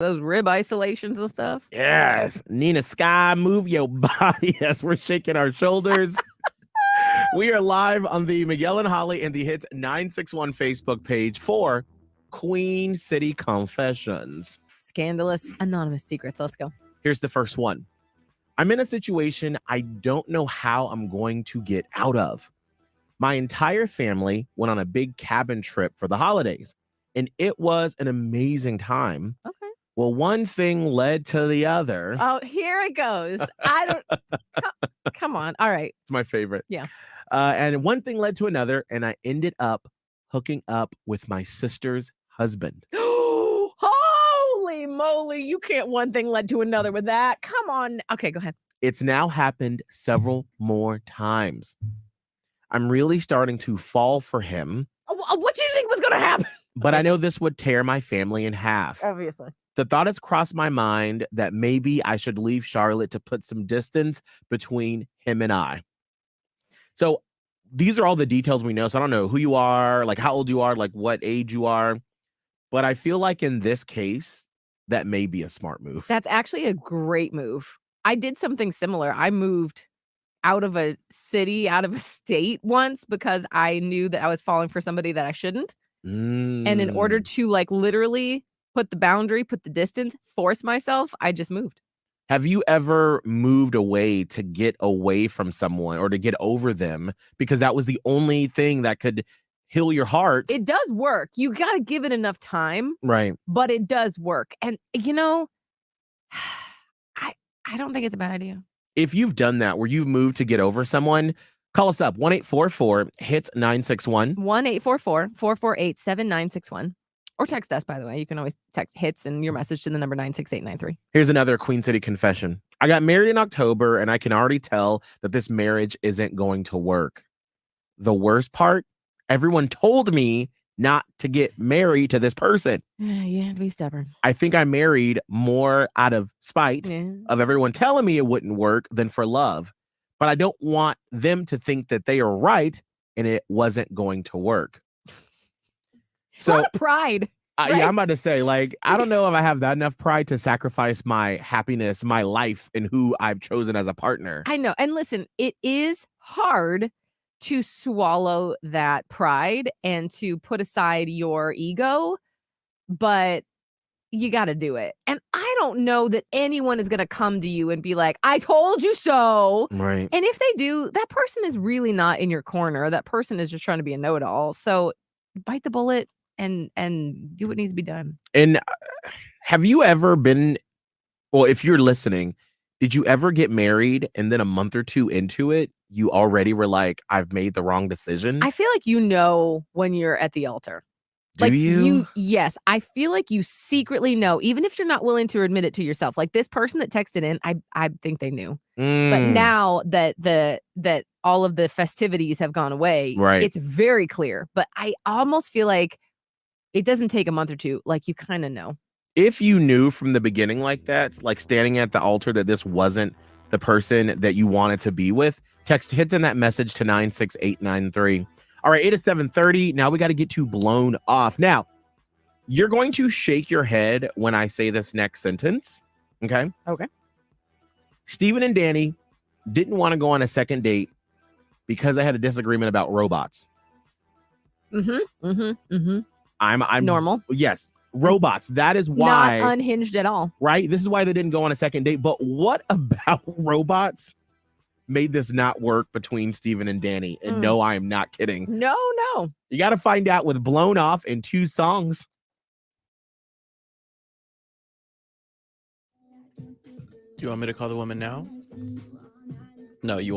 Those rib isolations and stuff. Yes. Nina Sky, move your body as we're shaking our shoulders. We are live on the Miguel and Holly and the Hits 961 Facebook page for Queen City Confessions. Scandalous anonymous secrets. Let's go. Here's the first one. I'm in a situation I don't know how I'm going to get out of. My entire family went on a big cabin trip for the holidays, and it was an amazing time. Okay. Well, one thing led to the other. Oh, here it goes. I don't. Come on. All right. It's my favorite. Yeah. And one thing led to another, and I ended up hooking up with my sister's husband. Holy moly. You can't one thing led to another with that. Come on. Okay, go ahead. It's now happened several more times. I'm really starting to fall for him. What did you think was going to happen? But I know this would tear my family in half. Obviously. The thought has crossed my mind that maybe I should leave Charlotte to put some distance between him and I. So these are all the details we know. So I don't know who you are, like how old you are, like what age you are. But I feel like in this case, that may be a smart move. That's actually a great move. I did something similar. I moved out of a city, out of a state once because I knew that I was falling for somebody that I shouldn't. And in order to like literally put the boundary, put the distance, force myself, I just moved. Have you ever moved away to get away from someone or to get over them because that was the only thing that could heal your heart? It does work. You got to give it enough time. Right. But it does work. And, you know, I don't think it's a bad idea. If you've done that, where you've moved to get over someone, call us up, 1-844-HITS-961. 1-844-448-7961. Or text us, by the way. You can always text HITS and your message to the number 96893. Here's another Queen City confession. I got married in October, and I can already tell that this marriage isn't going to work. The worst part, everyone told me not to get married to this person. You have to be stubborn. I think I married more out of spite of everyone telling me it wouldn't work than for love. But I don't want them to think that they are right and it wasn't going to work. So, a lot of pride. Right? Yeah, I'm about to say, like, I don't know if I have that enough pride to sacrifice my happiness, my life, and who I've chosen as a partner. I know. And listen, it is hard to swallow that pride and to put aside your ego, but you got to do it. And I don't know that anyone is going to come to you and be like, I told you so. Right. And if they do, that person is really not in your corner. That person is just trying to be a know-it-all. So bite the bullet and do what needs to be done. And have you ever been, well, if you're listening, did you ever get married and then a month or two into it, you already were like, I've made the wrong decision? I feel like you know when you're at the altar. Do you? Yes, I feel like you secretly know, even if you're not willing to admit it to yourself. Like this person that texted in, I think they knew. But now that that all of the festivities have gone away, right, it's very clear. But I almost feel like it doesn't take a month or two. Like you kind of know. If you knew from the beginning like that, like standing at the altar, that this wasn't the person that you wanted to be with, text HITS in that message to 96893. All right, 8 to 7:30. Now we got to get to blown off. Now, you're going to shake your head when I say this next sentence. Okay? Okay. Steven and Danny didn't want to go on a second date because I had a disagreement about robots. I'm normal. Yes. Robots. That is why. Not unhinged at all. Right? This is why they didn't go on a second date. But what about robots made this not work between Steven and Danny? And no, I am not kidding. No. You got to find out with Blown Off in 2 songs. Do you want me to call the woman now? No, you want